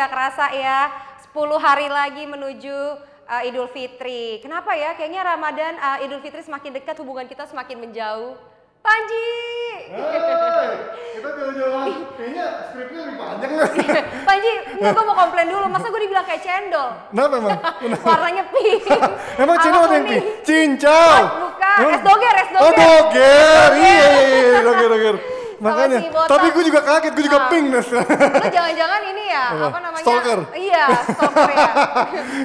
nggak kerasa ya, 10 hari lagi menuju Idul Fitri. Kenapa ya? Kayaknya Ramadan, Idul Fitri semakin dekat, hubungan kita semakin menjauh. Panji! Kita jauh-jauhan, kayaknya skripnya lebih panjang nih. Panji, enggak, gue mau komplain dulu, masa gue dibilang kayak cendol? Kenapa emang? Warnanya pink. Emang cendol ada yang pink? Cincau! Bukan, es doger. Oh doger, iya, doger. Makanya, tapi gue juga kaget, gue juga pink Nes. Lu jangan-jangan ini ya, apa namanya? Stalker? Iya, stalker ya.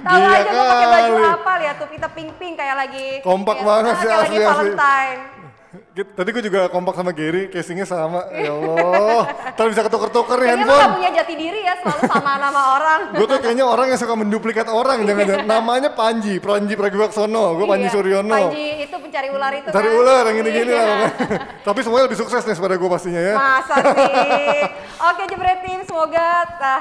Tahu aja gue pakai baju apa, lihat tuh kita pink-pink kayak lagi. Kompak banget sih, kayak lagi Valentine. Tadi gue juga kompak sama Gary, casingnya sama. Ya Allah, ntar bisa ketuker-tuker nih handphone. Kayaknya lu gak punya jati diri ya, selalu sama nama orang. Gue tuh kayaknya orang yang suka menduplikat orang, jangan-jangan. Namanya Panji Pragiwaksono, gue Panji Suryono. Panji itu pencari ular itu kan? Cari ular yang gini-gini lah. Tapi semuanya lebih sukses nih pada gue pastinya ya. Masa sih? Oke Jebret Team, semoga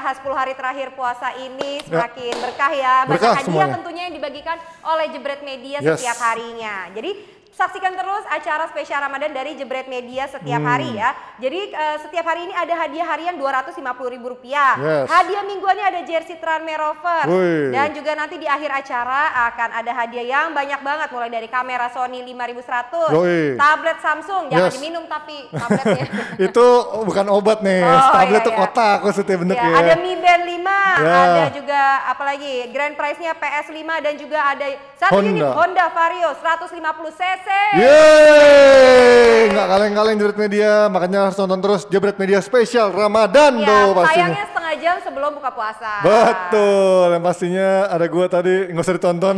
10 hari terakhir puasa ini semakin berkah ya. Banyak hadiah tentunya yang dibagikan oleh Jebret Media setiap harinya. Jadi saksikan terus acara spesial Ramadan dari Jebret Media setiap hari ya. Jadi setiap hari ini ada hadiah harian Rp250.000. Hadiah mingguannya ada jersey Tranmere Rovers. Dan juga nanti di akhir acara akan ada hadiah yang banyak banget. Mulai dari kamera Sony 5100, tablet Samsung, jangan diminum tapi tabletnya. Itu bukan obat nih, tablet itu kotak maksudnya bener ya. Ada Mi Band 5, ada juga apalagi grand prize-nya PS5 dan juga ada satu unit Honda Vario 150cc. Yeay, nggak kaleng-kaleng Jebret Media, makanya harus nonton terus Jebret Media spesial Ramadan tuh pastinya. Sayangnya setengah jam sebelum buka puasa. Betul, yang pastinya ada gue tadi nggak usah ditonton.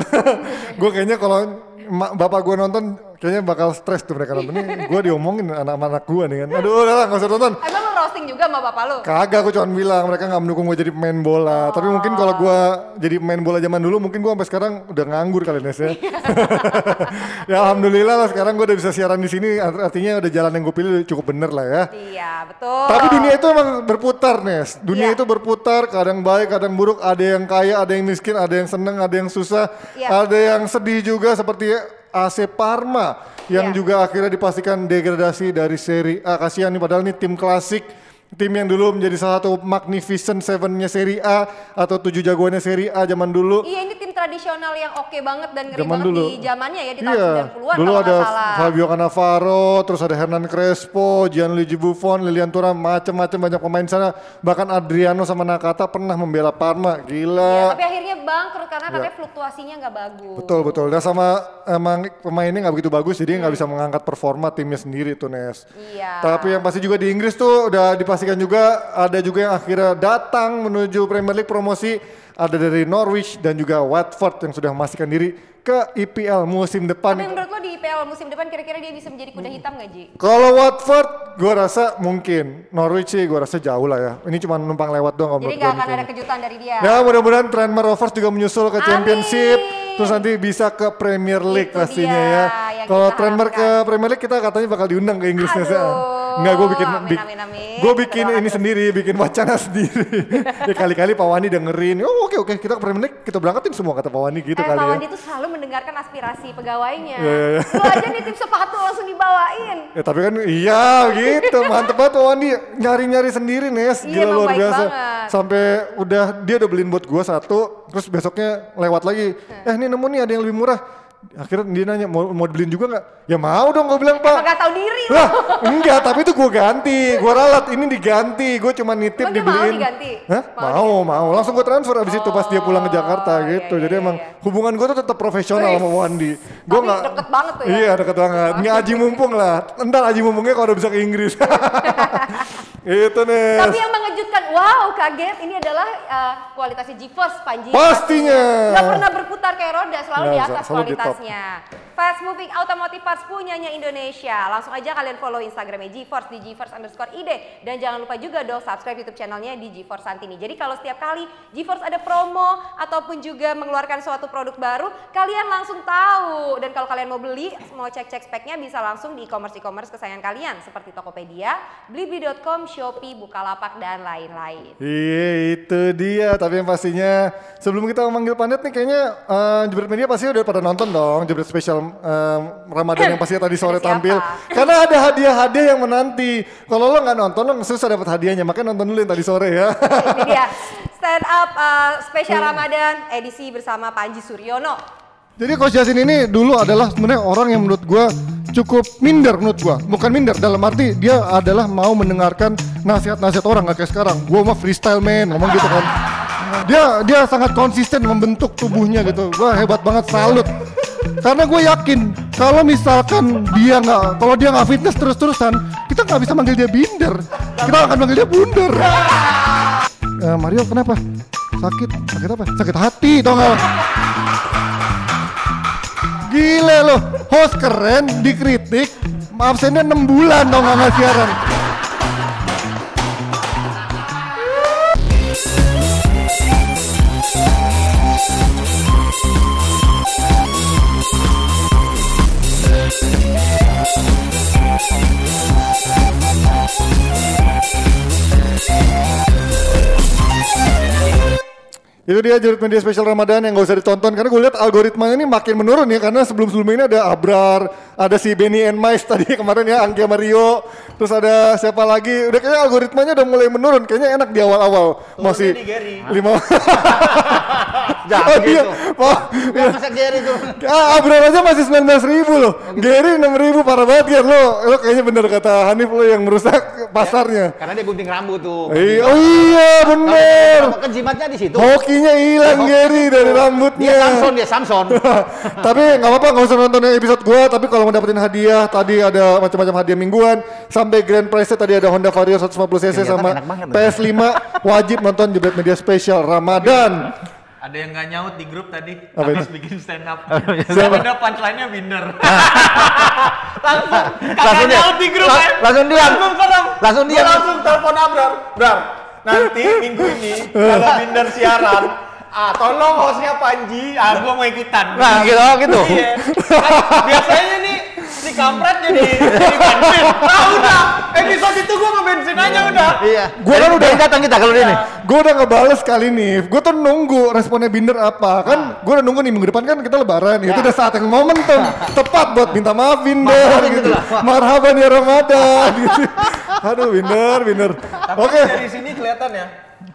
Gue kayaknya kalau bapak gue nonton kayaknya bakal stres tuh mereka nonton. Ini gue diomongin anak-anak gue nih kan. Aduh, udah lah nggak usah tonton. Emang lu roasting juga sama bapak lu? Kagak, gue cuma bilang mereka nggak mendukung gue jadi pemain bola. Tapi mungkin kalau gue jadi pemain bola zaman dulu, mungkin gue sampai sekarang udah nganggur kali Nes ya. Ya alhamdulillah lah sekarang gue udah bisa siaran di sini. Artinya udah jalan yang gue pilih cukup bener lah ya. Iya betul. Tapi dunia itu emang berputar Nes. Dunia itu berputar, kadang baik, kadang buruk. Ada yang kaya, ada yang miskin, ada yang seneng, ada yang susah, ada yang sedih juga seperti AC Parma yang juga akhirnya dipastikan degradasi dari Serie A. Kasihan nih, padahal ini tim klasik, tim yang dulu menjadi salah satu Magnificent Seven-nya Serie A atau 7 jagoannya Serie A zaman dulu. Iya, ini tim tradisional yang oke banget dan ngeri banget dulu. Di zamannya ya, di tahun 90-an dulu kalau ada nggak salah. Fabio Cannavaro, terus ada Hernan Crespo, Gianluigi Buffon, Lilian Thuram, macam-macam banyak pemain sana. Bahkan Adriano sama Nakata pernah membela Parma, gila. Iya, tapi akhirnya bangkrut karena katanya fluktuasinya nggak bagus. Betul. Dan sama emang pemainnya nggak begitu bagus, jadi nggak bisa mengangkat performa timnya sendiri tuh Nes. Iya. Tapi yang pasti juga di Inggris tuh udah dipastikan juga ada juga yang akhirnya datang menuju Premier League promosi. Ada dari Norwich dan juga Watford yang sudah memastikan diri ke IPL musim depan. Tapi menurut lo di IPL musim depan kira-kira dia bisa menjadi kuda hitam nggak Ji? Kalau Watford gue rasa mungkin, Norwich sih gue rasa jauh lah ya. Ini cuma numpang lewat doang. Jadi nggak akan ada kejutan dari dia? Ya mudah-mudahan Tranmere Rovers juga menyusul ke Championship. Terus nanti bisa ke Premier League itu pastinya ya. Kalau Tranmere ke Premier League kita katanya bakal diundang ke Inggris. Enggak, gue bikin ini sendiri, bikin wacana sendiri. Ya kali-kali Pak Wani dengerin, oh oke, kita ke Premier League, kita berangkatin semua kata Pak Wani gitu kali ya. Pak Wani tuh selalu mendengarkan aspirasi pegawainya. Lu aja nitip sepatu langsung dibawain. Ya tapi kan iya gitu, mantep banget Pak Wani, nyari-nyari sendiri Nes, gila luar biasa. Sampai dia udah beliin buat gue satu, terus besoknya lewat lagi, ini nemu nih ada yang lebih murah. Akhirnya dia nanya mau dibeliin juga nggak? Ya mau dong, gue bilang Pak. Gak tahu diri lah. Enggak, tapi itu gue ganti, gue ralat, ini diganti, gue cuma nitip dibeliin. Mau diganti? Hah? Mau. Langsung gue transfer abis itu pas dia pulang ke Jakarta gitu. Jadi emang hubungan gue tuh tetap profesional sama Wandi. Gue nggak deket banget tuh ya. Iya deket banget. Nggak aji mumpung lah. Entar aji mumpungnya kalau udah bisa ke Inggris. Itu nih. Tapi yang mengejutkan, wow kaget, ini adalah kualitasnya GeForce Panji. Pastinya. Gak pernah berputar kayak roda, selalu di atas kualitasnya. Fast moving automotive parts punyanya Indonesia. Langsung aja kalian follow Instagramnya GeForce di GeForce_id. Dan jangan lupa juga dong subscribe YouTube channelnya di GeForce Santini. Jadi kalau setiap kali GeForce ada promo ataupun juga mengeluarkan suatu produk baru, kalian langsung tahu. Dan kalau kalian mau beli, mau cek-cek speknya bisa langsung di e-commerce kesayangan kalian. Seperti Tokopedia, Blibli.com, Shopee, Bukalapak, dan lain-lain. Iya itu dia. Tapi yang pastinya sebelum kita memanggil pandit nih kayaknya Jebret Media pasti udah pada nonton dong Jebret Special Ramadan yang pastinya tadi sore tampil. Karena ada hadiah-hadiah yang menanti. Kalau lo nggak nonton lo susah dapat hadiahnya. Makanya nonton dulu yang tadi sore ya. Ini dia. stand up spesial Ramadan edisi bersama Panji Suryono. Jadi Coach Justin ini dulu adalah sebenarnya orang yang menurut gue cukup minder menurut gue. Bukan minder dalam arti dia adalah mau mendengarkan nasihat-nasihat orang, gak kayak sekarang. Gue mah freestyle man, ngomong gitu kan. Dia sangat konsisten membentuk tubuhnya gitu. Gue hebat banget, salut. Karena gue yakin kalau misalkan dia nggak fitness terus-terusan, kita nggak bisa manggil dia binder. Kita akan manggil dia bunder. Mario kenapa? Sakit apa? Sakit hati, tau nggak? Gile loh, host keren dikritik, absennya 6 bulan dong nggak siaran. Itu dia Jebret Media Spesial Ramadan yang gak usah ditonton karena gue lihat algoritmanya ini makin menurun ya, karena sebelum-sebelumnya ini ada Abrar, ada si Benny and Mais tadi kemarin ya, Anggia Mario, terus ada siapa lagi, udah kayaknya algoritmanya udah mulai menurun, kayaknya enak di awal-awal. Masih 5 Jangan gitu. Masa Gary tuh. Abrar aja masih 19.000 loh. Gary 6.000, parah banget ya lo kayaknya bener kata Hanif lo yang merusak pasarnya. Karena dia gunting rambut tuh. Oh iya bener. Kan jimatnya di situ. Hokinya hilang Gary dari rambutnya. Dia Samson. Tapi nggak apa-apa, nggak usah nonton episode gua. Tapi kalau mau dapetin hadiah, tadi ada macam-macam hadiah mingguan. Sampai grand prize tadi ada Honda Vario 150cc sama PS5. Wajib nonton Jebret Media Spesial Ramadan. Ada yang nggak nyaut di grup tadi, habis bikin stand up. Sebenarnya punchline-nya binder. langsung nyaut di grup langsung diam. Langsung telepon Abrar. Brar, nanti minggu ini kalau binder siaran, tolong hostnya Panji, gua mau ikutan. Nah gitu. Iya. Biasanya nih si kampret jadi bensin. Udah, episode itu gua ngebensin aja udah. Iya. Gua kan udah datang kita kalau ini. Gue udah ngebales kali nih. Gue tuh nunggu responnya binder apa. Kan gue udah nunggu nih minggu depan kan kita lebaran. Itu udah saat yang momentum tepat buat minta maaf binder gitu. Marhaban ya Ramadan gitu. Aduh binder. Oke. Dari sini kelihatan ya.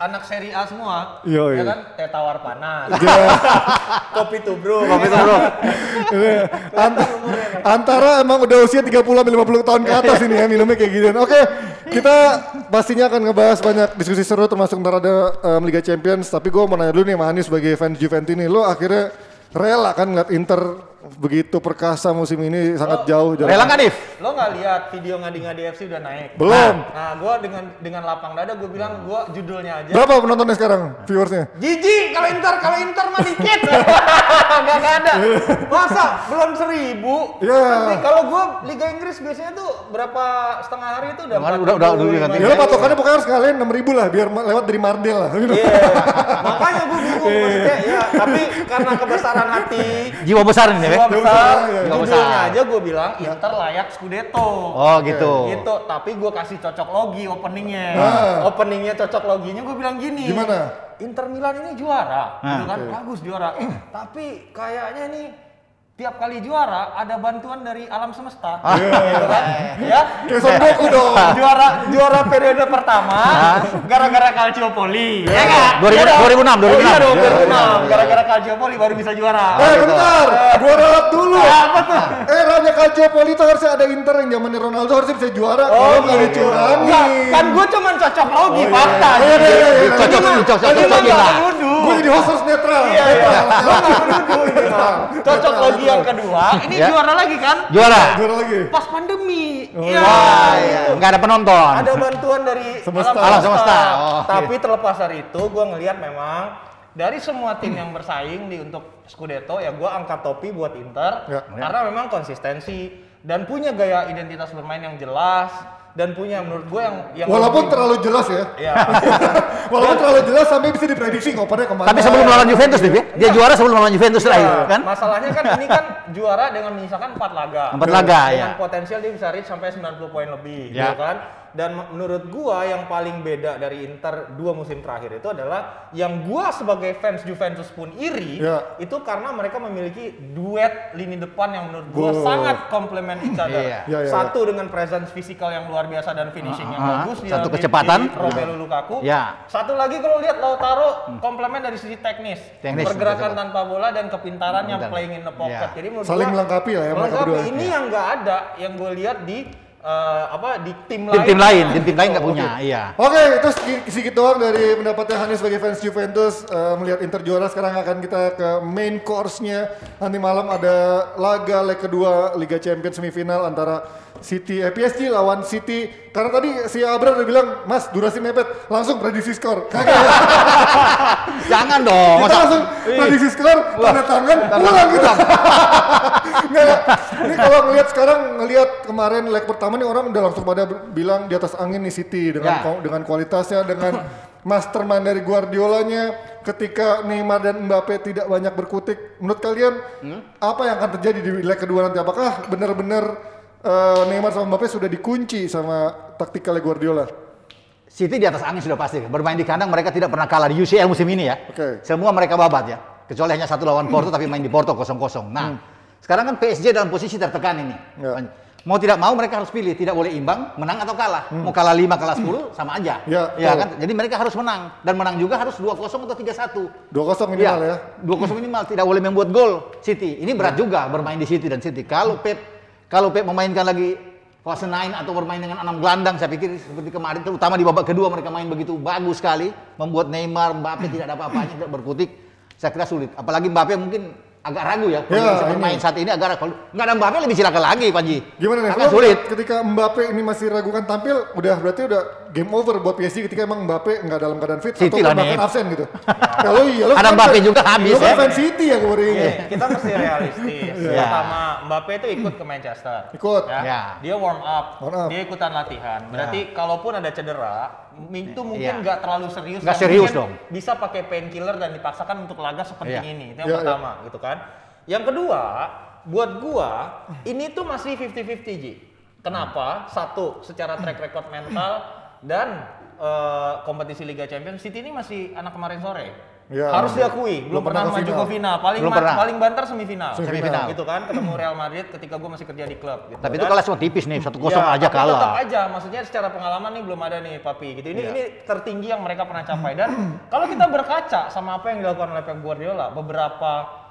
Anak seri A semua, ya kan? Teh tawar panas, kopi tubruk. Antara emang udah usia 30-50 tahun ke atas ini ya minumnya kayak gini. Oke, kita pastinya akan ngebahas banyak diskusi seru termasuk ntar ada Liga Champions. Tapi gue mau nanya dulu nih sama Hani sebagai fans Juventus ini, lo akhirnya rela kan ngeliat Inter begitu perkasa musim ini sangat jauh. Rela nggak, Div? Lo nggak lihat video ngadi-ngadi FC udah naik? Belum. Nah, gue dengan lapang dada gue bilang gue judulnya aja. Berapa penontonnya sekarang viewersnya? Jijik kalau Inter mah dikit. Gak ada. Masa belum 1.000? Tapi kalau gue Liga Inggris biasanya tuh berapa setengah hari itu udah 4.000. Ya lo patokannya pokoknya harus kalian 6.000 lah biar lewat dari Mardel lah. Iya. Makanya gue bingung maksudnya ya. Tapi karena kebesaran hati, jiwa besar ini ya. Judulnya aja gue bilang Inter layak Scudetto. Oh gitu. Gitu, tapi gue kasih cocok logi openingnya. Openingnya cocok loginya gue bilang gini. Gimana? Inter Milan ini juara, gitu kan? Bagus juara. Tapi kayaknya nih tiap kali juara ada bantuan dari alam semesta, gitu kan? Ya, kayak Son Goku dong. Juara periode pertama, gara-gara Calciopoli, ya kan? 2006. Iya dong, 2006. Gara-gara Calciopoli baru bisa juara. Bentar, gua ralat dulu. Apa tuh? Eranya Calciopoli itu harusnya ada Inter yang zamannya Ronaldo harusnya bisa juara. Kalau nggak dicurangi. Kan gua cuma cocok logi fakta. Cocok-cocokin lah. Gua jadi host netral. Iya. Cocok logi yang kedua, ini juara lagi kan? Juara lagi. Pas pandemi. Nggak ada penonton. Ada bantuan dari alam semesta. Tapi terlepas dari itu, gue ngelihat memang dari semua tim yang bersaing untuk Scudetto, ya gue angkat topi buat Inter karena memang konsistensi dan punya gaya identitas bermain yang jelas. Dan punya menurut gue yang walaupun terlalu jelas ya. Iya. Walaupun terlalu jelas sampai bisa diprediksi ngopernya kemana. Tapi sebelum melawan Juventus dia juara sebelum melawan Juventus terakhir kan. Masalahnya kan ini kan juara dengan menyisakan 4 laga. 4 laga dengan potensial dia bisa reach sampai 90 poin lebih gitu kan. Dan menurut gua yang paling beda dari Inter 2 musim terakhir itu adalah yang gua sebagai fans Juventus pun iri itu karena mereka memiliki duet lini depan yang menurut gua sangat complement each other. Satu dengan presence fisikal yang luar biasa dan finishing yang bagus, satu kecepatan Romelu Lukaku. Satu lagi kalau lihat Lautaro complement dari sisi teknis, pergerakan tanpa bola dan kepintarannya playing in the pocket. Jadi menurut saling melengkapi lah ya mereka berdua. Ini yang nggak ada yang gue lihat di di tim lain nggak punya. Oke, itu sedikit doang dari pendapatnya Hani sebagai fans Juventus melihat Inter juara. Sekarang akan kita ke main course-nya. Nanti malam ada laga leg kedua Liga Champions semifinal antara PSG lawan City. Karena tadi si Abra udah bilang, Mas durasi mepet, langsung prediksi skor. Jangan dong. Kita langsung prediksi skor, tanda tangan, pulang kita. Ini kalau ngelihat kemarin leg pertama nih orang udah langsung pada bilang di atas angin nih City dengan kualitasnya, dengan mastermind dari Guardiolanya. Ketika Neymar dan Mbappe tidak banyak berkutik, menurut kalian apa yang akan terjadi di leg kedua nanti? Apakah benar-benar Neymar sama Mbappe sudah dikunci sama taktikalnya Guardiola? City di atas angin sudah pasti. Bermain di kandang mereka tidak pernah kalah di UCL musim ini ya. Semua mereka babat ya. Kecuali hanya satu lawan Porto tapi main di Porto 0-0. Nah, sekarang kan PSG dalam posisi tertekan ini. Mau tidak mau mereka harus pilih, tidak boleh imbang, menang atau kalah. Mau kalah 5, kalah 10 sama aja. Ya kan? Jadi mereka harus menang dan menang juga harus 2-0 atau 3-1. 2-0 minimal ya. 2-0 minimal, tidak boleh membuat gol City. Ini berat juga bermain di City dan City. Kalau Pep memainkan lagi fase 9 atau bermain dengan 6 gelandang, saya pikir seperti kemarin, terutama di babak kedua mereka main begitu bagus sekali, membuat Neymar, Mbappe tidak ada apa-apanya, tidak berkutik. Saya kira sulit. Apalagi Mbappe mungkin agak ragu ya. Bisa bermain saat ini agak ragu. Nggak ada Mbappe lebih silakan lagi, Panji. Gimana nih? Agak sulit. Ketika Mbappe ini masih ragukan tampil, berarti udah game over buat PSG ketika emang Mbappe nggak dalam keadaan fit City atau bahkan absen gitu. Kalau lo ada Mbappe juga habis ya. Fans City ya gue Kita mesti realistis. Pertama, Mbappe itu ikut ke Manchester. Dia warm up. Dia ikutan latihan. Berarti kalaupun ada cedera, itu mungkin nggak terlalu serius. Nggak serius dong. Bisa pakai painkiller dan dipaksakan untuk laga sepenting ini. Itu yang pertama, gitu kan. Yang kedua, buat gua ini tuh masih 50-50 Ji. Kenapa? Satu, secara track record mental dan kompetisi Liga Champions, City ini masih anak kemarin sore. Harus diakui, belum pernah maju ke final. Paling banter semifinal. Gitu kan, ketemu Real Madrid ketika gua masih kerja di klub. Gitu. Tapi itu kalah cuma tipis nih, 1-0 aja kalah. Tetap aja, maksudnya secara pengalaman nih belum ada nih Papi. Gitu. Ini tertinggi yang mereka pernah capai. Dan kalau kita berkaca sama apa yang dilakukan oleh Pep Guardiola, beberapa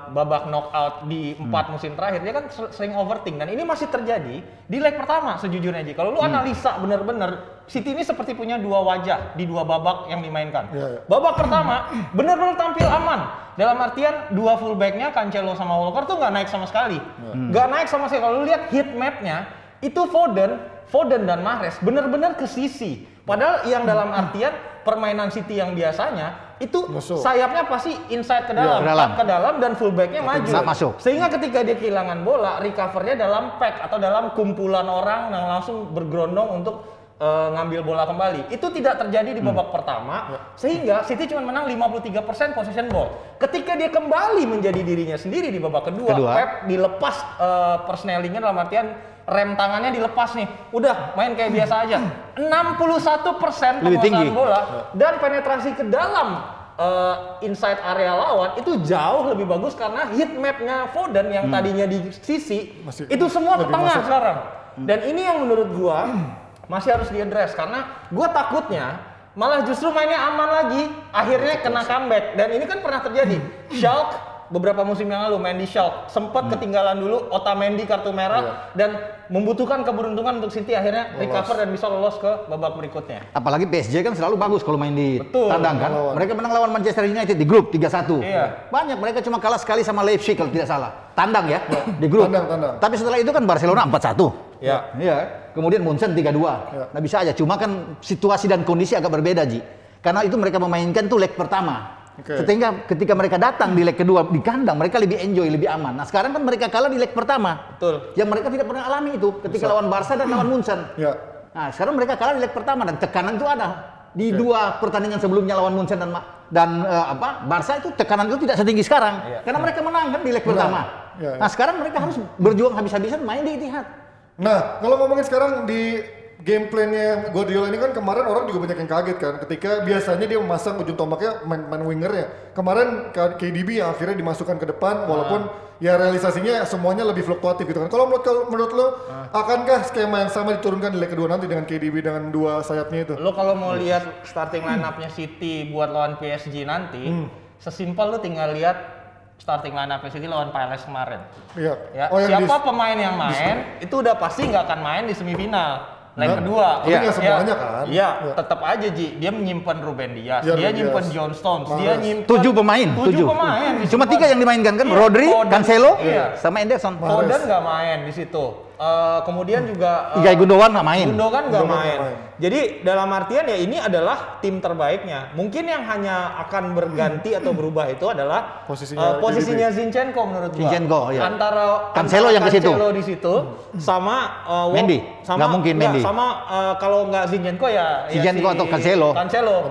babak knockout di 4 musim terakhir dia kan sering overthink dan ini masih terjadi di leg pertama sejujurnya. Kalau lu analisa bener-bener City ini seperti punya dua wajah di dua babak yang dimainkan. Babak pertama bener-bener tampil aman dalam artian dua fullbacknya Cancelo sama Walker tuh nggak naik sama sekali, nggak naik sama sekali. Kalau lu lihat heat mapnya itu Foden dan Mahrez bener-bener ke sisi, padahal yang dalam artian permainan City yang biasanya itu sayapnya pasti inside ke dalam dan fullbacknya maju. Sehingga ketika dia kehilangan bola, recovernya dalam pack atau dalam kumpulan orang yang langsung bergerondong untuk ngambil bola kembali. Itu tidak terjadi di babak pertama, sehingga City cuma menang 53% possession ball. Ketika dia kembali menjadi dirinya sendiri di babak kedua. Pep dilepas persnelingnya dalam artian rem tangannya dilepas nih, udah main kayak biasa aja. 61% penguasaan bola dan penetrasi ke dalam inside area lawan itu jauh lebih bagus karena heat mapnya Foden yang tadinya di sisi itu semua ke tengah sekarang. Dan ini yang menurut gua masih harus diadres karena gua takutnya malah justru mainnya aman lagi, akhirnya kena comeback. Dan ini kan pernah terjadi. Schalke beberapa musim yang lalu main di Schalke sempat ketinggalan dulu, Otamendi kartu merah dan membutuhkan keberuntungan untuk City akhirnya recover dan bisa lolos ke babak berikutnya. Apalagi PSG kan selalu bagus kalau main di tandang kan. Mereka menang lawan Manchester United di grup 3-1. Banyak mereka cuma kalah sekali sama Leipzig kalau tidak salah. Tandang ya di grup. Tandang. Tapi setelah itu kan Barcelona 4-1. Kemudian Munchen 3-2. Nah bisa aja, cuma kan situasi dan kondisi agak berbeda Ji. Karena itu mereka memainkan tuh leg pertama. Sehingga ketika mereka datang di leg kedua di kandang, mereka lebih enjoy, lebih aman. Nah sekarang kan mereka kalah di leg pertama. Yang mereka tidak pernah alami itu ketika lawan Barca dan lawan Munchen. Nah sekarang mereka kalah di leg pertama dan tekanan itu ada. Di dua pertandingan sebelumnya lawan Munchen dan Barca itu tekanan itu tidak setinggi sekarang. Karena mereka menang kan di leg pertama. Nah sekarang mereka harus berjuang habis-habisan main di Etihad. Nah kalau ngomongin sekarang di game plan-nya Guardiola ini kan kemarin orang juga banyak yang kaget kan ketika biasanya dia memasang ujung tombaknya main wingernya. Kemarin KDB yang akhirnya dimasukkan ke depan walaupun ya realisasinya semuanya lebih fluktuatif gitu kan. Kalau menurut lo akankah skema yang sama diturunkan di leg kedua nanti dengan KDB dengan dua sayapnya itu? Lo kalau mau lihat starting line-up-nya City buat lawan PSG nanti, sesimpel lo tinggal lihat starting line-up City lawan Palace kemarin. Iya. Ya, siapa pemain yang main itu udah pasti nggak akan main di semifinal. Leg kedua, tapi nggak semuanya kan? Iya, tetap aja Ji, dia menyimpan Ruben Dias, dia nyimpan John Stones, dia nyimpan 7 pemain. Cuma 3 yang dimainkan kan, Rodri, Cancelo, sama Henderson. Foden nggak main di situ. Kemudian juga Ilkay Gundogan nggak main. Gundogan nggak main. Jadi dalam artian ya ini adalah tim terbaiknya. Mungkin yang hanya akan berganti atau berubah itu adalah posisinya Zinchenko menurut gua. Zinchenko, ya. Antara Cancelo yang ke situ. Cancelo di situ sama Mendy. Nggak mungkin Mendy. Sama kalau nggak Zinchenko ya Zinchenko atau Cancelo.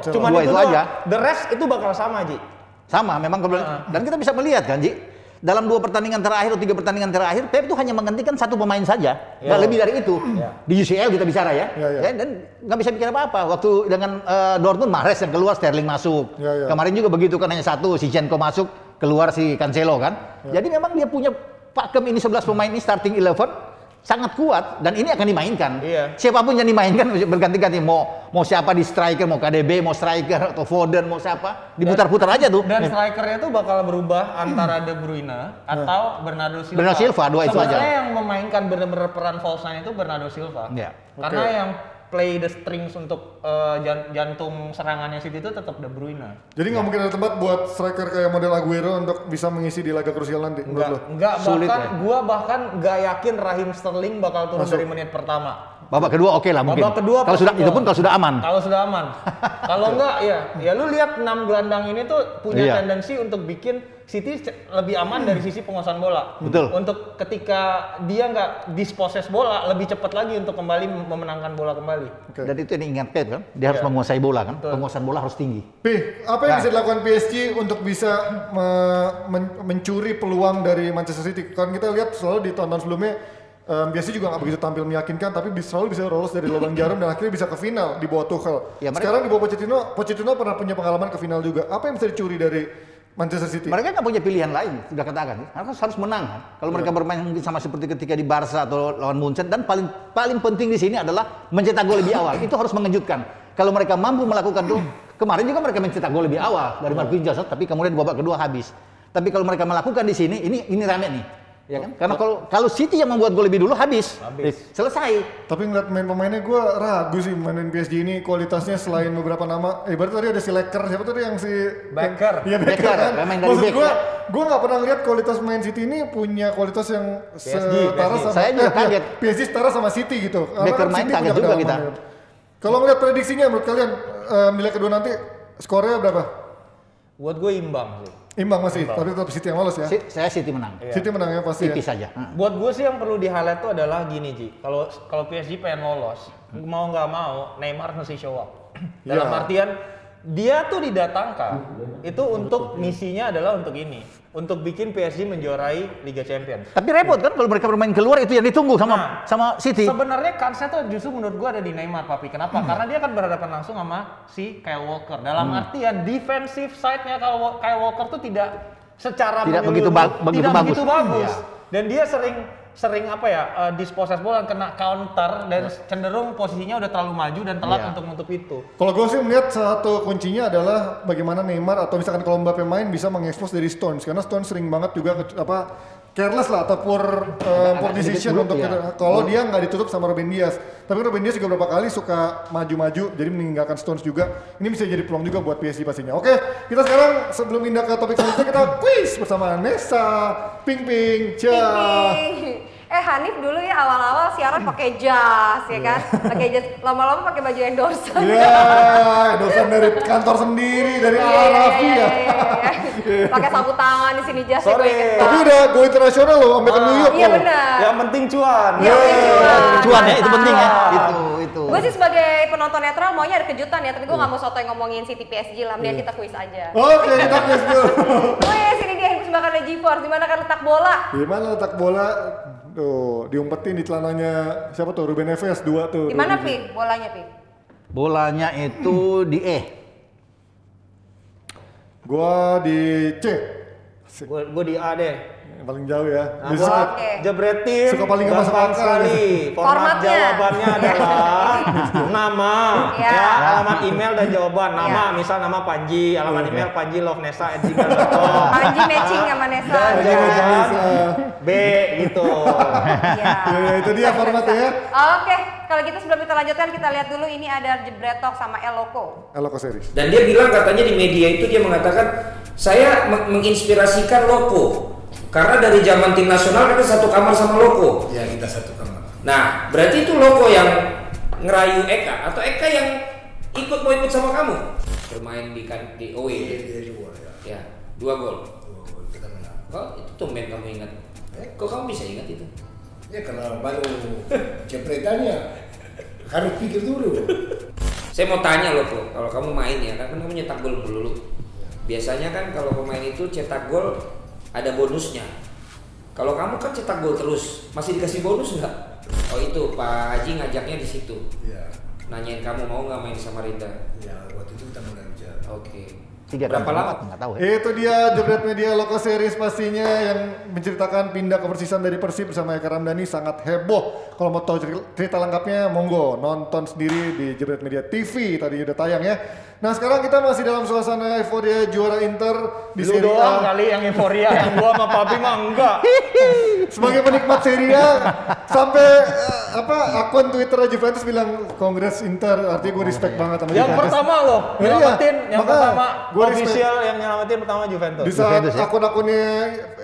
Cuma itu aja. The rest itu bakal sama, Ji. Sama, memang dan kita bisa melihat kan, Ji. Dalam 2 pertandingan terakhir atau 3 pertandingan terakhir, Pep itu hanya menggantikan 1 pemain saja, nggak lebih dari itu. Di UCL kita bicara ya, dan nggak bisa bikin apa-apa. Waktu dengan Dortmund, Mahrez yang keluar, Sterling masuk. Kemarin juga begitu kan, hanya 1, Zinchenko masuk, keluar si Cancelo kan. Jadi memang dia punya pakem ini 11 pemain ini starting 11 sangat kuat dan ini akan dimainkan. Siapapun yang dimainkan berganti-ganti, mau siapa di striker, mau KDB, mau striker atau Foden, mau siapa, diputar-putar aja tuh. Dan strikernya tuh bakal berubah antara De Bruyne atau Bernardo Silva. Bernardo Silva, 2 itu aja. Sebenarnya yang memainkan benar-benar peran false nine itu Bernardo Silva. Karena yang play the strings untuk jantung serangannya City itu tetap De Bruyne. Jadi nggak mungkin ada tempat buat striker kayak model Aguero untuk bisa mengisi di laga krusial nanti. Enggak, gua bahkan nggak yakin Raheem Sterling bakal turun dari menit pertama. Babak kedua oke lah mungkin. Babak kedua kalau sudah itu pun kalau sudah aman. Kalau enggak ya lu lihat 6 gelandang ini tuh punya tendensi untuk bikin City lebih aman dari sisi penguasaan bola. Betul. Untuk ketika dia nggak disposes bola lebih cepat lagi untuk kembali memenangkan bola kembali. Dan itu yang ingat Pep kan, dia harus menguasai bola kan. Penguasaan bola harus tinggi. Apa yang bisa dilakukan PSG untuk bisa mencuri peluang dari Manchester City? Kan kita lihat selalu di tahun-tahun sebelumnya biasanya juga nggak begitu tampil meyakinkan, tapi selalu bisa lolos dari lubang jarum dan akhirnya bisa ke final di bawah Tuchel. Sekarang di bawah Pochettino pernah punya pengalaman ke final juga. Apa yang bisa dicuri dari Manchester City? Mereka nggak punya pilihan lain, sudah katakan. Mereka harus menang kan. Kalau mereka bermain mungkin sama seperti ketika di Barca atau lawan Munchen, dan paling penting di sini adalah mencetak gol lebih awal. Itu harus mengejutkan. Kalau mereka mampu melakukan itu, kemarin juga mereka mencetak gol lebih awal dari Marquinhos Joseph, tapi kemudian babak kedua habis. Tapi kalau mereka melakukan di sini, ini rame nih. Ya kan? Karena kalau City yang membuat gol lebih dulu habis. Selesai. Tapi ngeliat pemain-pemainnya gue ragu sih mainin PSG ini kualitasnya selain beberapa nama. Berarti tadi ada si Lecker, siapa tadi yang si Becker. Iya Becker kan. Maksud gue nggak pernah lihat kualitas main City ini punya kualitas yang setara sama. Saya juga kaget. PSG setara sama City gitu. Becker main kaget juga kita. Kalau ngeliat prediksinya menurut kalian di leg kedua nanti skornya berapa? Buat gue imbang sih. Imbang masih, tapi tetap City yang lolos ya? Saya City menang. City menang ya pasti. Tipis saja. Buat gue sih yang perlu di-highlight itu adalah gini Ji. Kalau PSG pengen lolos, mau nggak mau Neymar mesti show up. Dalam artian dia tuh didatangkan itu untuk misinya adalah untuk ini, untuk bikin PSG menjuarai Liga Champions. Tapi repot kan kalau mereka bermain keluar, itu yang ditunggu sama City. Sebenarnya kansnya tuh justru menurut gua ada di Neymar, Papi. Kenapa? Karena dia akan berhadapan langsung sama si Kyle Walker. Dalam artian defensive side-nya Kyle Walker tuh tidak secara begitu bagus. Dan dia sering disposes bola, kena counter dan cenderung posisinya udah terlalu maju dan telat untuk menutup itu. Kalau gue sih melihat satu kuncinya adalah bagaimana Neymar atau misalkan kalau Mbappe main bisa mengekspos dari Stones, karena Stones sering banget juga careless lah atau poor decision untuk kalau dia nggak ditutup sama Ruben Dias. Tapi Ruben Dias juga beberapa kali suka maju-maju jadi meninggalkan Stones juga. Ini bisa jadi peluang juga buat PSG pastinya. Oke, kita sekarang sebelum pindah ke topik selanjutnya kita quiz bersama Nessa Ping. Hanif dulu ya awal-awal siaran pakai jas ya kan, pakai jas, lama-lama pakai baju endorsan. Endorsan dari kantor sendiri, dari Arafi ya. Pakai sapu tangan di sini jas. Sorry. Tapi udah go internasional loh, sampai ke New York. Iya benar. Yang penting cuan. Cuan ya, itu penting ya. Itu. Gue sih sebagai penonton netral maunya ada kejutan ya, tapi gue nggak mau sotoy ngomongin City PSG lah, mendingan kita kuis aja. Oke, kita kuis dulu. Kuis ini dia yang persembahkan oleh GeForce. Di mana kan letak bola? Di mana letak bola? Tuh, diumpetin di celananya siapa tuh? Ruben Neves 2 tuh. Di mana, Pi? Bolanya, Pi? Bolanya itu di E. Gua di C. Gue di A deh. Yang paling jauh ya. Nah, gua jebretin. Suka paling gak masuk akal sekali. Format jawabannya adalah nama, ya, alamat email dan jawaban. Nama, misal nama Panji, alamat email panjilovenesa@gmail.com. Panji matching sama Nesa. Dan jawaban B gitu. Ya, itu dia formatnya ya. Oke, kalau gitu sebelum kita lanjutkan kita lihat dulu ini ada Jebret Talk sama Eloko. Eloko series. Dan dia bilang katanya di media itu dia mengatakan saya menginspirasikan Loko. Karena dari zaman tim nasional kita satu kamar sama Loko. Ya, kita satu kamar. Nah, berarti itu Loko yang ngerayu Eka atau Eka yang mau ikut sama kamu? Bermain di OE. Dia 2 ya. Ya, 2 gol. 2 gol kita menang. Oh, itu tumben kamu ingat. Kok kamu bisa ingat itu? Ya karena baru jepretannya harus pikir dulu. Saya mau tanya Loko, kalau kamu main ya, kan kamu nyetak gol dulu. Biasanya kan kalau pemain itu cetak gol ada bonusnya. Kalau kamu kan cetak gol terus, masih dikasih bonus nggak? Oh itu Pak Haji ngajaknya di situ. Iya. Nanyain kamu mau nggak main sama Rita? Ya waktu itu kita mulai bicara. Oke. Berapa lama? Nggak tahu ya. Itu dia Jebret Media Loko Series pastinya yang menceritakan pindah kepersisan dari Persib bersama Eka Ramdhani sangat heboh. Kalau mau tahu cerita lengkapnya monggo nonton sendiri di Jebret Media TV tadi udah tayang ya. Nah sekarang kita masih dalam suasana euforia juara Inter di Serie A. Lu doang kali yang euforia, yang gua sama Papi mah enggak. Sebagai penikmat Serie A sampai akun Twitter Juventus bilang Congrats Inter, artinya gue respect banget sama Yang Juventus. pertama loh, nyelamatin, yang pertama gua official yang nyelamatin pertama Juventus. Di saat akun-akunnya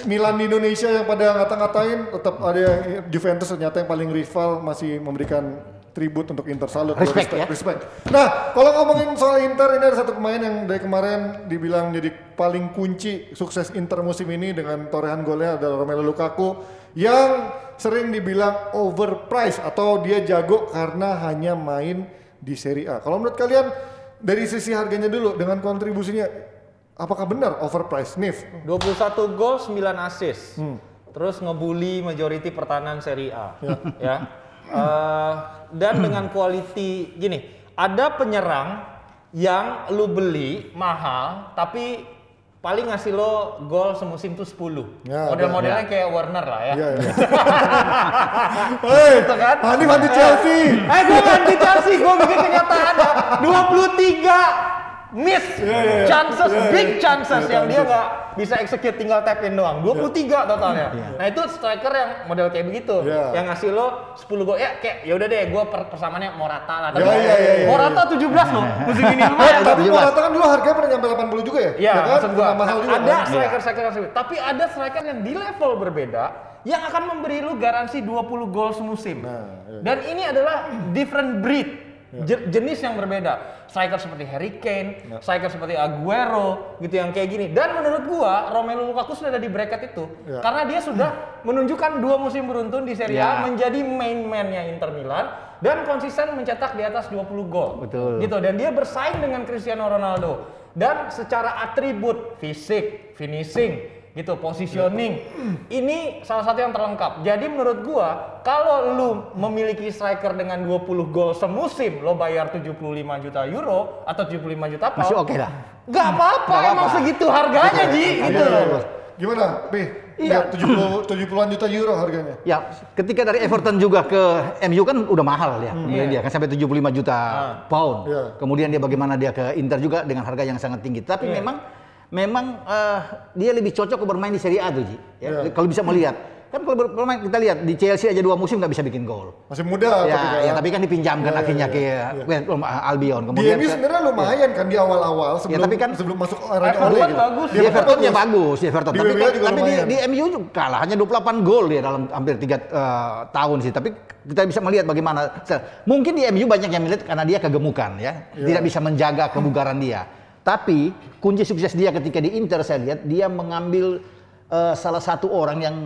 Milan di Indonesia yang pada ngata-ngatain, tetap ada yang Juventus ternyata yang paling rival masih memberikan tribut untuk Inter, salut. Respect ya. Respect. Nah, kalau ngomongin soal Inter, ini ada satu pemain yang dari kemarin dibilang jadi paling kunci sukses Inter musim ini dengan torehan golnya adalah Romelu Lukaku yang sering dibilang overpriced atau dia jago karena hanya main di Serie A. Kalau menurut kalian dari sisi harganya dulu dengan kontribusinya apakah benar overpriced, Nif? 21 gol, 9 assist. Terus ngebully majority pertahanan Serie A. Ya. Dan dengan quality gini, ada penyerang yang lu beli mahal tapi paling ngasih lo gol semusim tuh 10. Ya, model-modelnya kayak Werner lah ya. Hei, gitu kan? Hanif anti Chelsea. Gue anti Chelsea, gue bikin kenyataan 23 miss chances, big chances yang dia nggak bisa execute, tinggal tap in doang. 23 totalnya. Nah itu striker yang model kayak begitu, yang ngasih lo 10 gol ya kayak ya udah deh, gue persamaannya Morata lah. Tapi Morata 17 loh musim ini lumayan. Tapi Morata kan dulu harganya pernah nyampe 80 juga ya? Iya, maksud gue mahal juga. ada striker-striker tapi ada striker yang di level berbeda yang akan memberi lu garansi 20 gol semusim. Dan ini adalah different breed. Jenis yang berbeda. Striker seperti Harry Kane, striker seperti Aguero gitu yang kayak gini. Dan menurut gua Romelu Lukaku sudah ada di bracket itu karena dia sudah menunjukkan 2 musim beruntun di Serie A menjadi main man-nya Inter Milan dan konsisten mencetak di atas 20 gol. Betul. Gitu, dan dia bersaing dengan Cristiano Ronaldo. Dan secara atribut fisik, finishing gitu, positioning, ini salah satu yang terlengkap. Jadi menurut gua kalau lu memiliki striker dengan 20 gol semusim, lo bayar 75 juta euro atau 75 juta pound, masih oke lah. Gak apa-apa, emang segitu harganya Ji, gitu loh. Gimana, Pi? Iya, 70-an juta euro harganya. Ya, ketika dari Everton juga ke MU kan udah mahal ya. Kemudian dia kan sampai 75 juta pound. Kemudian dia bagaimana dia ke Inter juga dengan harga yang sangat tinggi. Tapi memang dia lebih cocok bermain di Serie A tuh, Ji. Ya, kalau bisa melihat. Kan kalau bermain kita lihat di Chelsea aja 2 musim nggak bisa bikin gol. Masih muda tapi kan dipinjamkan akhirnya ke Albion. Kemudian di MU sebenarnya lumayan kan di awal-awal sebelum masuk era Ole gitu. Bagus. Di Everton ya bagus, di Everton. Tapi di MU juga kalah hanya 28 gol dia dalam hampir 3 tahun sih. Tapi kita bisa melihat bagaimana mungkin di MU banyak yang melihat karena dia kegemukan ya. Tidak bisa menjaga kebugaran dia. Tapi kunci sukses dia ketika di Inter saya lihat dia mengambil salah satu orang yang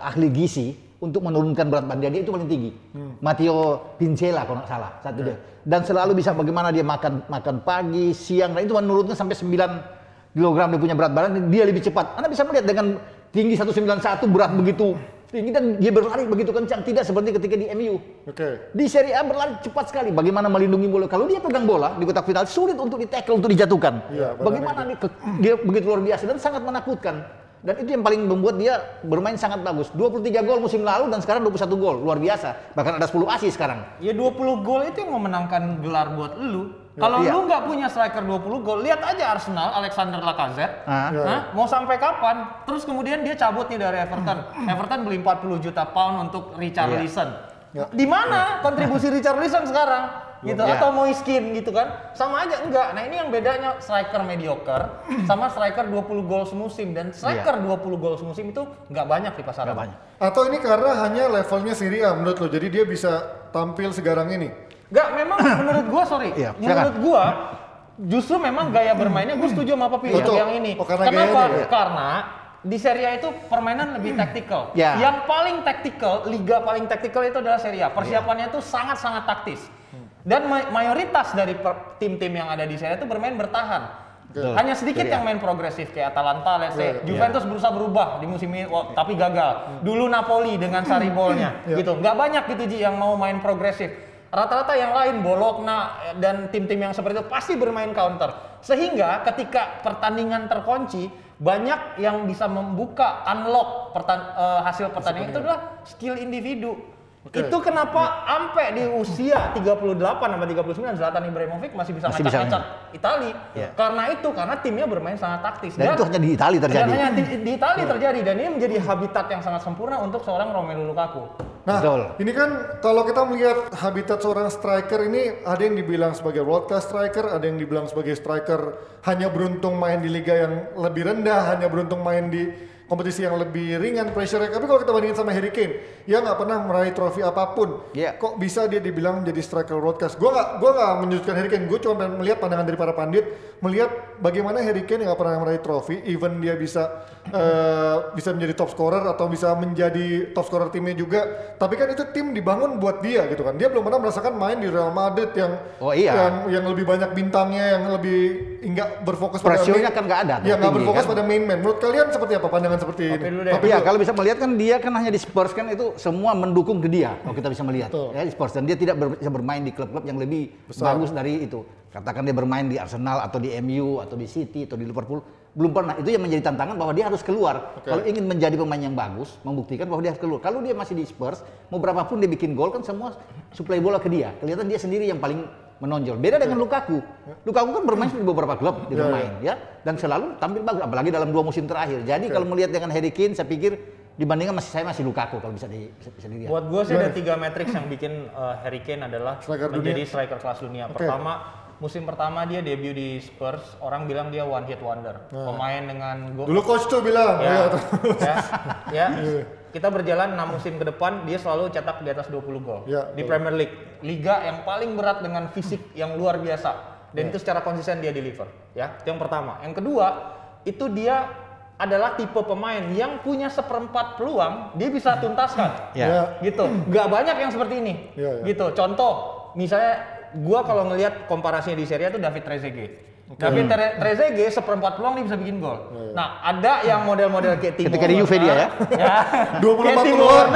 ahli gizi untuk menurunkan berat badan dia itu paling tinggi. Matteo Pincella kalau nggak salah satu dia. Dan selalu bisa bagaimana dia makan pagi, siang, dan itu menurunkan sampai 9 kg dia punya berat badan, dia lebih cepat. Anda bisa melihat dengan tinggi 191 berat begitu tinggi dan dia berlari begitu kencang, tidak seperti ketika di MU. Di Serie A berlari cepat sekali. Bagaimana melindungi bola? Kalau dia pegang bola di kotak final sulit untuk di-tackle, untuk dijatuhkan. Bagaimana dia begitu luar biasa dan sangat menakutkan. Dan itu yang paling membuat dia bermain sangat bagus. 23 gol musim lalu dan sekarang 21 gol. Luar biasa. Bahkan ada 10 assist sekarang. Ya 20 gol itu yang memenangkan gelar buat lu. Kalau lu nggak punya striker 20 gol, lihat aja Arsenal, Alexander Lacazette. Mau sampai kapan? Terus kemudian dia cabut nih dari Everton. Everton beli 40 juta pound untuk Richarlison. Di mana kontribusi Richarlison sekarang? Gitu, atau Moiskin gitu kan, sama aja enggak. Nah ini yang bedanya striker mediocre sama striker 20 gol semusim, dan striker 20 gol semusim itu nggak banyak di pasaran. Atau ini karena hanya levelnya Serie A menurut lo, jadi dia bisa tampil segarang ini? Enggak, memang menurut gua menurut gua justru memang gaya bermainnya gua setuju sama Papi yang ini. Kenapa? Karena di Serie A itu permainan lebih taktikal. Yang paling taktikal, liga paling taktikal itu adalah Serie A. Persiapannya itu sangat-sangat taktis. Dan mayoritas dari tim-tim yang ada di Serie A itu bermain bertahan. Hanya sedikit yang main progresif kayak Atalanta, Juventus berusaha berubah di musim ini, tapi gagal. Dulu Napoli dengan Sarri-Bolnya, gitu. Nggak banyak gitu Ji yang mau main progresif. Rata-rata yang lain, Bologna dan tim-tim yang seperti itu pasti bermain counter. Sehingga ketika pertandingan terkunci, banyak yang bisa membuka, unlock hasil pertandingan itu adalah skill individu. Itu kenapa sampai di usia 38 sampai 39 Zlatan Ibrahimovic masih bisa ngacak-ngacak Italia. Karena timnya bermain sangat taktis. Dan itu hanya di Italia terjadi. Dan hanya di Italia terjadi, dan ini menjadi habitat yang sangat sempurna untuk seorang Romelu Lukaku. Nah, ini kan kalau kita melihat habitat seorang striker ini, ada yang dibilang sebagai world class striker, ada yang dibilang sebagai striker hanya beruntung main di liga yang lebih rendah, hanya beruntung main di kompetisi yang lebih ringan pressure. Tapi kalau kita bandingin sama Harry Kane, dia nggak pernah meraih trofi apapun. Kok bisa dia dibilang jadi striker world class? Gue nggak menyudutkan Harry Kane. Gue cuma melihat pandangan dari para pandit, melihat bagaimana Harry Kane nggak pernah meraih trofi, even dia bisa menjadi top scorer atau bisa menjadi top scorer timnya juga. Tapi kan itu tim dibangun buat dia gitu kan. Dia belum pernah merasakan main di Real Madrid yang lebih banyak bintangnya, yang lebih nggak berfokus pada presionya kan nggak ada. Ya nggak berfokus pada main man. Menurut kalian seperti apa pandangan seperti ini? Tapi ya kalau bisa melihat kan dia kan hanya di Spurs kan itu semua mendukung ke dia kalau kita bisa melihat ya di Spurs, dan dia tidak bisa bermain di klub-klub yang lebih bagus dari itu. Katakan dia bermain di Arsenal atau di MU atau di City atau di Liverpool, belum pernah. Itu yang menjadi tantangan bahwa dia harus keluar. Kalau ingin menjadi pemain yang bagus, membuktikan bahwa dia harus keluar. Kalau dia masih di Spurs, mau berapapun dia bikin gol kan semua suplai bola ke dia. Kelihatan dia sendiri yang paling menonjol. Beda dengan Lukaku. Lukaku kan bermain di beberapa klub, dia bermain ya, dan selalu tampil bagus, apalagi dalam 2 musim terakhir. Jadi kalau melihat dengan Harry Kane, saya pikir dibandingkan saya masih Lukaku kalau bisa dilihat. Buat gue sih ada 3 matriks yang bikin Harry Kane adalah menjadi striker kelas dunia. Pertama, musim pertama dia debut di Spurs, orang bilang dia one hit wonder. Pemain dengan dulu coach tuh bilang kita berjalan 6 musim ke depan, dia selalu cetak di atas 20 gol di Premier League, liga yang paling berat dengan fisik yang luar biasa, dan itu secara konsisten dia deliver. Ya, itu yang pertama. Yang kedua, itu dia adalah tipe pemain yang punya 1/4 peluang dia bisa tuntaskan. Gitu. Gak banyak yang seperti ini. Gitu. Contoh, misalnya gua kalau ngelihat komparasinya di Serie A itu David Trezeguet. David Trezeguet 1/4 peluang dia bisa bikin gol. Nah, ada yang model-model kayak Timo ketika di Juve dia ya. 24 peluang.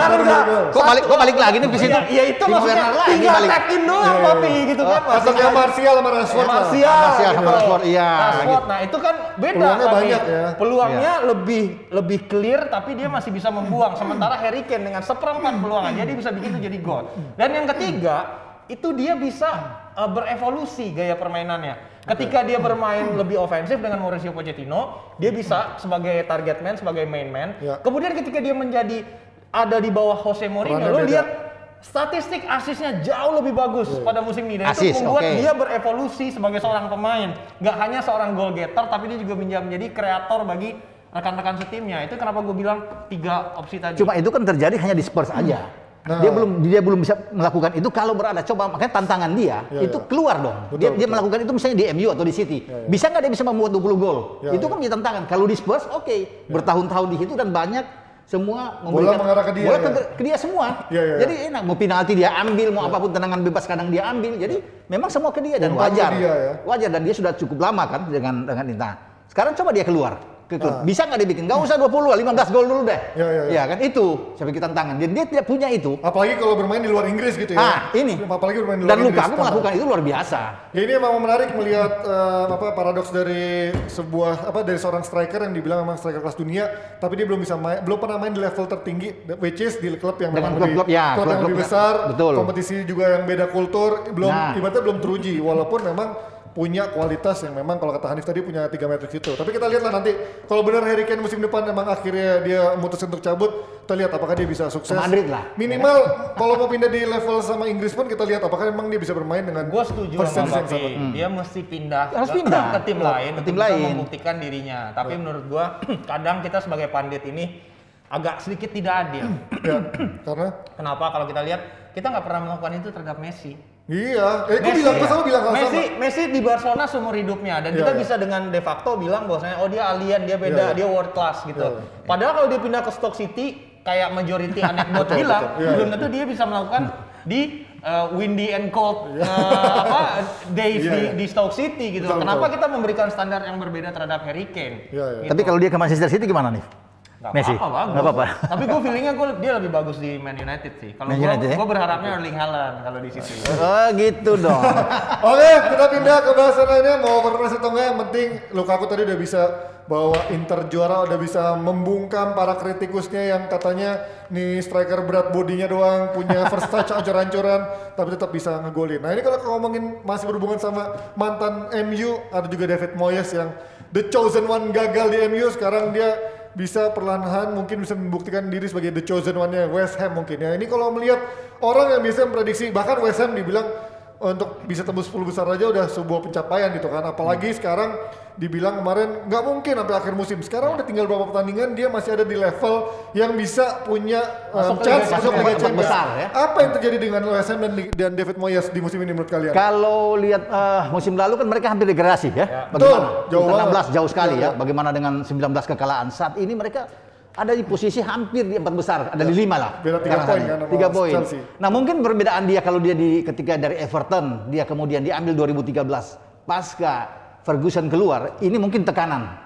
Kok balik lagi nih ke situ? Ya itu maksudnya tinggal tag in doang Papi gitu kan. Atau kayak Martial sama Rashford. Rashford iya. Nah, itu kan beda. Peluangnya banyak ya. Peluangnya lebih clear, tapi dia masih bisa membuang. Sementara Harry Kane dengan 1/4 peluang aja dia bisa bikin itu jadi gol. Dan yang ketiga, itu dia bisa berevolusi gaya permainannya. Ketika dia bermain lebih ofensif dengan Mauricio Pochettino, dia bisa sebagai target man, sebagai main man. Kemudian ketika dia menjadi ada di bawah Jose Mourinho, lo lihat statistik asisnya jauh lebih bagus pada musim ini. Dan itu membuat dia berevolusi sebagai seorang pemain. Gak hanya seorang goal getter, tapi dia juga menjadi kreator bagi rekan-rekan setimnya. Itu kenapa gue bilang 3 opsi tadi. Cuma itu kan terjadi hanya di Spurs aja. Dia belum bisa melakukan itu kalau berada. Coba makanya tantangan dia itu keluar dong. Dia melakukan itu misalnya di MU atau di City. Bisa nggak dia bisa membuat 20 gol? Itu kan menjadi tantangan. Kalau di Spurs bertahun-tahun di situ dan banyak semua memberikan bola mengarah ke dia. Ke dia semua. Jadi enak, mau penalti dia ambil, mau apapun tendangan bebas kadang dia ambil. Jadi memang semua ke dia dan wajar. Wajar, dan dia sudah cukup lama kan dengan Inter. Sekarang coba dia keluar. ke klub. Bisa nggak dibikin? Nggak usah 20, 15 gol dulu deh. Ya kan itu saya pikir tantangan. Dan dia tidak punya itu. Apalagi kalau bermain di luar Inggris gitu ya. Ini. Apalagi bermain di luar Inggris. Dan Lukaku melakukan itu luar biasa. Ya ini memang menarik melihat paradoks dari dari seorang striker yang dibilang memang striker kelas dunia, tapi dia belum pernah main di level tertinggi, which is di klub yang memang klub yang lebih besar, kompetisi juga yang beda kultur, ibaratnya belum teruji, walaupun memang punya kualitas yang memang kalau kata Hanif tadi punya 3 matrix itu. Tapi kita lihatlah nanti kalau benar Harry Kane musim depan memang akhirnya dia memutuskan untuk cabut, kita lihat apakah dia bisa sukses. Madrid lah. Minimal kalau mau pindah di level sama Inggris pun kita lihat apakah memang dia bisa bermain dengan. Gue setuju sama Bapti. Dia mesti pindah ke tim lain untuk membuktikan dirinya. Tapi menurut gue kadang kita sebagai pandit ini agak sedikit tidak adil. Karena kenapa? Kalau kita lihat kita nggak pernah melakukan itu terhadap Messi. Iya, bilang Messi di Barcelona seumur hidupnya dan kita bisa dengan de facto bilang bahwasanya dia alien, dia beda, dia world class gitu. Padahal kalau dia pindah ke Stoke City kayak majority anekdot bilang, belum tentu dia bisa melakukan di windy and cold days di Stoke City gitu. Kenapa kita memberikan standar yang berbeda terhadap Harry Kane? Gitu. Tapi kalau dia ke Manchester City gimana nih? Messi? Nggak apa-apa. Tapi gue feelingnya dia lebih bagus di Man United sih. Kalau gue berharapnya Erling Haaland kalau di situ. Oh gitu dong. Oke, kita pindah ke bahasan lainnya. Mau overpress atau enggak, yang penting Lukaku tadi udah bisa bawa Inter juara, udah bisa membungkam para kritikusnya yang katanya nih striker berat bodinya doang, punya first touch ancur-ancuran, tapi tetap bisa ngegolin. Nah ini kalau ngomongin masih berhubungan sama mantan MU, ada juga David Moyes yang the chosen one gagal di MU, sekarang dia bisa perlahan mungkin bisa membuktikan diri sebagai the chosen one-nya West Ham mungkin ya. Ini kalau melihat orang yang bisa memprediksi, bahkan West Ham dibilang untuk bisa tembus 10 besar aja udah sebuah pencapaian gitu kan. Apalagi sekarang dibilang kemarin nggak mungkin sampai akhir musim. Sekarang udah tinggal beberapa pertandingan dia masih ada di level yang bisa punya chance masuk Liga Champions. Ya. Apa yang terjadi dengan West Ham dan David Moyes di musim ini menurut kalian? Kalau lihat musim lalu kan mereka hampir degradasi ya. Bagaimana? Betul. 16 jauh sekali ya. Bagaimana dengan 19 kekalahan? Saat ini mereka ada di posisi hampir di 4 besar, ada di 5 lah. Beda 3 poin kan. 3 poin. Nah mungkin perbedaan dia kalau dia ketika dari Everton, dia kemudian diambil 2013 pasca Ferguson keluar, ini mungkin tekanan.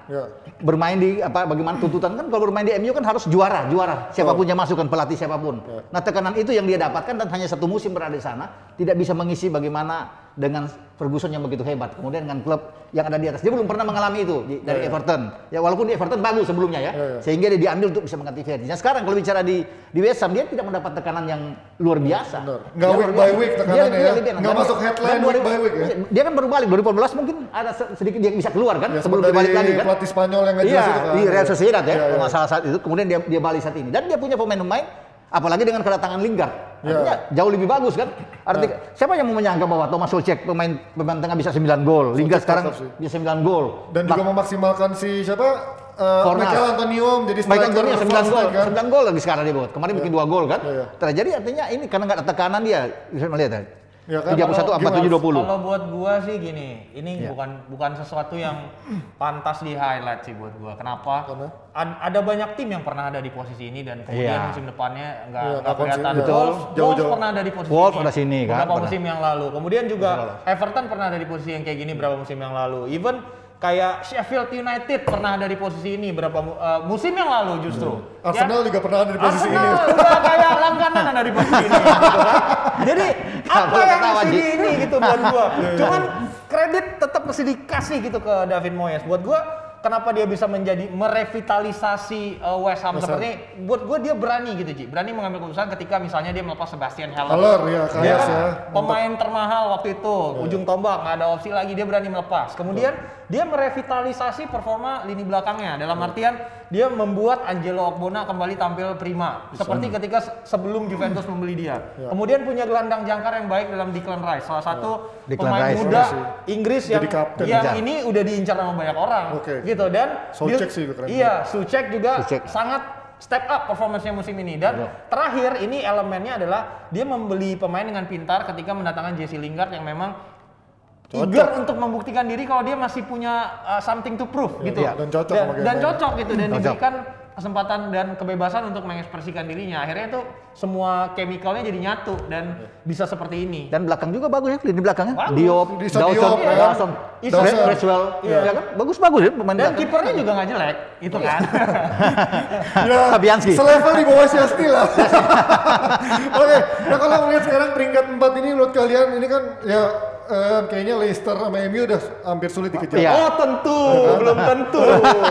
Bermain di bagaimana tuntutan kan kalau bermain di MU kan harus juara, siapapun yang masuk kan pelatih siapapun. Nah tekanan itu yang dia dapatkan dan hanya 1 musim berada di sana, tidak bisa mengisi bagaimana dengan Ferguson yang begitu hebat. Kemudian dengan klub yang ada di atas, dia belum pernah mengalami itu dari Everton. Ya walaupun di Everton bagus sebelumnya ya, sehingga dia diambil untuk bisa mengganti Fergie. Nah sekarang kalau bicara di West Ham, dia tidak mendapat tekanan yang luar biasa. Nggak week by week tekanannya ya, nggak masuk headline week by week ya. Dia kan baru balik 2014 mungkin ada sedikit dia bisa keluar kan sebelum dia balik lagi kan. Pelatih Spanyol yang nggak jelas itu kan. Di Real Sociedad ya, masalah saat itu. Kemudian dia balik saat ini dan dia punya pemain-pemain. Apalagi dengan kedatangan Lingard, artinya jauh lebih bagus kan. Artinya siapa yang mau menyangka bahwa Thomas Soucek pemain tengah bisa 9 gol, Lingard sekarang bisa 9 gol. Dan juga memaksimalkan si siapa? Michael Antonio menjadi striker 9 gol lagi sekarang dia buat. Kemarin bikin 2 gol kan. Terjadi artinya ini karena nggak ada tekanan dia. Bisa melihat ya kan? 31, 47, 20. Kalau buat gua sih gini, ini bukan sesuatu yang pantas di highlight sih buat gua. Kenapa? Ada banyak tim yang pernah ada di posisi ini dan kemudian musim depannya nggak kelihatan. Wolves pernah ada di posisi Wolves ini ada sini kan. Beberapa musim yang lalu. Kemudian juga Everton pernah ada di posisi yang kayak gini beberapa musim yang lalu. Even kayak Sheffield United pernah ada di posisi ini berapa musim yang lalu justru. Arsenal juga pernah ada di posisi ini. Arsenal udah kayak langganan ada di posisi ini. Gitu kan? Jadi apa yang mesti di ini gitu buat gua. Cuman kredit tetap mesti dikasih gitu ke David Moyes. Buat gua kenapa dia bisa menjadi merevitalisasi West Ham seperti ini? Buat gue dia berani gitu Ji, berani mengambil keputusan ketika misalnya dia melepas Sebastian Haller. Dia kan pemain termahal waktu itu, ujung tombak nggak ada opsi lagi, dia berani melepas. Kemudian dia merevitalisasi performa lini belakangnya dalam artian dia membuat Angelo Ogbonna kembali tampil prima seperti ketika sebelum Juventus membeli dia. Kemudian punya gelandang jangkar yang baik dalam Declan Rice, salah satu pemain muda Inggris yang ini udah diincar sama banyak orang. Gitu dan Soucek sih keren. Soucek juga sangat step up performance-nya musim ini dan terakhir ini elemennya adalah dia membeli pemain dengan pintar ketika mendatangkan Jesse Lingard yang memang eager untuk membuktikan diri kalau dia masih punya something to prove gitu. Dan cocok dan cocok gitu dan diberikan kesempatan dan kebebasan untuk mengekspresikan dirinya. Akhirnya itu semua chemicalnya jadi nyatu dan bisa seperti ini. Dan belakang juga bagus ya, di belakangnya. Bagus. Diop, Dawson, Creswell, ya kan? Bagus-bagus ya pemain dan belakang. kipernya juga nggak jelek, itu kan. Ya, Fabianski. selevel di bawah Syasti lah. Oke, nah kalau melihat sekarang peringkat 4 ini menurut kalian ini kan ya kayaknya Leicester sama MU udah hampir sulit dikejar. Iya. Oh tentu, belum tentu.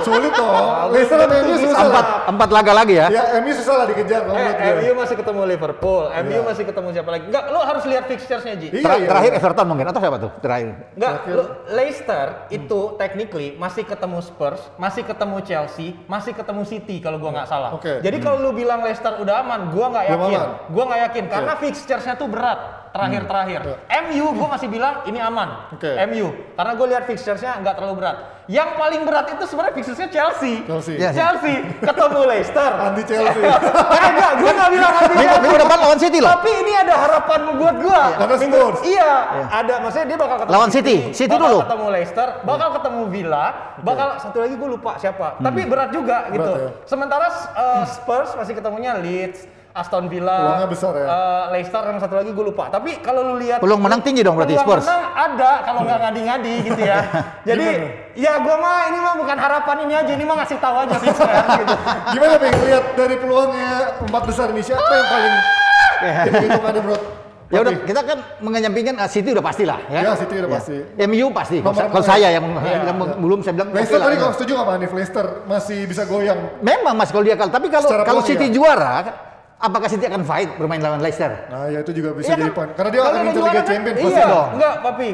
Sulit toh. Leicester sama MU susah lah. Empat laga lagi ya. Ya MU susah lah dikejar. MU masih ketemu Liverpool, MU masih ketemu siapa lagi? Enggak, lo harus lihat fixtures-nya Ji. Terakhir Everton mungkin atau siapa tuh terakhir? Enggak, Leicester itu technically masih ketemu Spurs, masih ketemu Chelsea, masih ketemu City kalau gua nggak salah. Jadi kalau lu bilang Leicester udah aman, gua nggak yakin. Gua nggak yakin karena fixtures-nya tuh berat. Terakhir. MU gue masih bilang ini aman. MU karena gue lihat fixtures-nya nggak terlalu berat. Yang paling berat itu sebenarnya fixtures-nya Chelsea. Chelsea ketemu Leicester. Anti Chelsea. Enggak, gue nggak bilang anti Chelsea. Minggu depan lawan City loh. Tapi ini ada harapan buat gue. Karena Spurs. Iya, ada. Maksudnya dia bakal ketemu lawan City dulu. Bakal ketemu Leicester, bakal ketemu Villa, bakal satu lagi gue lupa siapa. Tapi berat juga gitu. Sementara Spurs masih ketemunya Leeds, Aston Villa, peluangnya besar ya. Leicester yang satu lagi gue lupa. Tapi kalau lu lihat peluang menang tinggi dong berarti Spurs. Peluang menang ada kalau nggak ngadi-ngadi gitu ya. Jadi ya gue mah ini mah bukan harapan ini aja, ini mah ngasih tahu aja sih gitu. Gimana pengen lihat dari peluangnya 4 besar ini siapa yang paling hitung ada bro? Ya udah kita kan mengenyampingkan City udah pasti lah ya. Ya City udah pasti. MU pasti. Kalau saya yang belum saya bilang. Leicester tadi kalau setuju nggak Pak Hanif? Leicester masih bisa goyang. Memang Mas kalau dia kalah. Tapi kalau City juara, apakah City akan fight bermain lawan Leicester? Nah ya itu juga bisa jadi poin. Karena dia akan ngincer Liga Champions pasti dong. Enggak, Papi.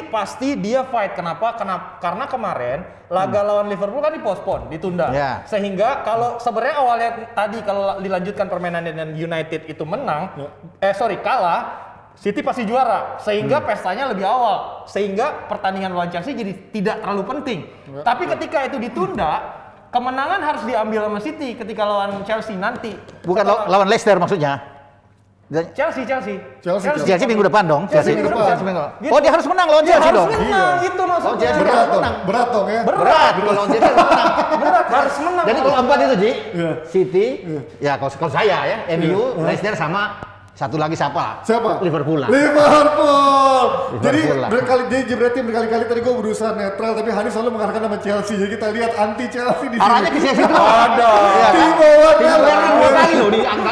Pasti dia fight. Kenapa? Karena kemarin laga lawan Liverpool kan dipospon, ditunda. Sehingga kalau sebenarnya awalnya tadi kalau dilanjutkan permainan dan United itu menang, kalah, City pasti juara. Sehingga pestanya lebih awal. Sehingga pertandingan lawan Chelsea jadi tidak terlalu penting. Tapi ketika itu ditunda, kemenangan harus diambil sama City ketika lawan Chelsea nanti. Bukan lawan Leicester maksudnya. Chelsea minggu depan dong. Chelsea minggu depan. Oh dia harus menang lawan Chelsea dong. Itu maksudnya. Berat dong ya. Berat kalau lawan Chelsea menang. Berat harus menang. Jadi kalau 4 itu Ji, City, ya kalau saya ya, MU, Leicester sama satu lagi siapa? Liverpool lah. Jadi berkali-kali tadi gue berusaha netral, tapi Hanif selalu mengarahkan nama Chelsea. Jadi kita lihat anti Chelsea di sini. Arahnya ke Chelsea itu ada. Timo Werner 2 kali loh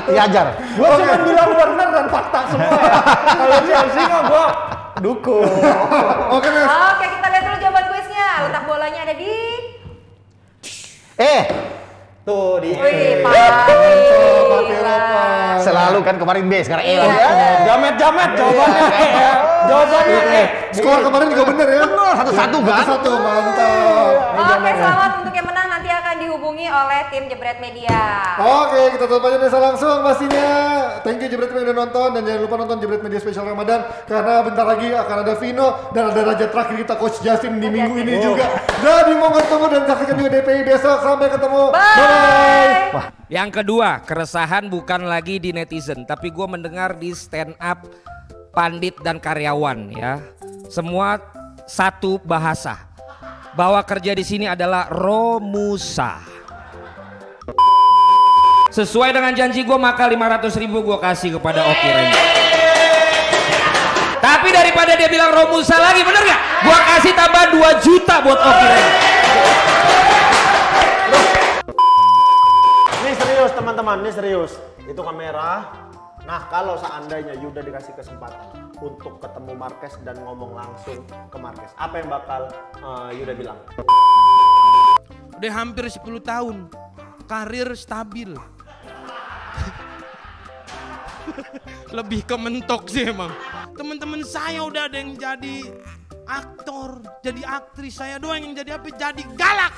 diajar. Gue cuma bilang Werner dan fakta semua ya. Kalau Chelsea mah gue dukung. Oke, kita lihat dulu jawaban kuisnya. Letak bolanya ada di tuh di selalu kan kemarin B sekarang E. Jamet jawabannya jawabannya skor kemarin juga bener ya. Bener 1-1 kan. 1-1 mantap. Oke, selamat untuk yang menang nanti akan dihubungi oleh tim Jebret Media. Oke, kita tutup aja Nesa langsung pastinya. Thank you Jebret Media udah nonton dan jangan lupa nonton Jebret Media spesial Ramadan karena bentar lagi akan ada Vino dan ada raja terakhir kita Coach Justin di minggu ini juga. Jadi mau ketemu dan saksikan juga DPI besok. Sampai ketemu. Bye. Wah. Yang kedua, keresahan bukan lagi di netizen, tapi gue mendengar di stand up pandit dan karyawan ya. Semua satu bahasa. Bahwa kerja di sini adalah Romusa. Sesuai dengan janji gue, maka 500.000 gue kasih kepada Oki Ranger. Tapi daripada dia bilang Romusa lagi, bener gak? Gue kasih tambah 2 juta buat Oki Ranger. Ini serius teman-teman, ini serius. Itu kamera. Nah kalau seandainya Yuda dikasih kesempatan untuk ketemu Marquez dan ngomong langsung ke Marquez, apa yang bakal Yuda bilang? Udah hampir 10 tahun, karir stabil. Lebih ke mentok sih emang. Teman-teman saya udah ada yang jadi aktor, jadi aktris, saya doang yang jadi apa? Jadi galak.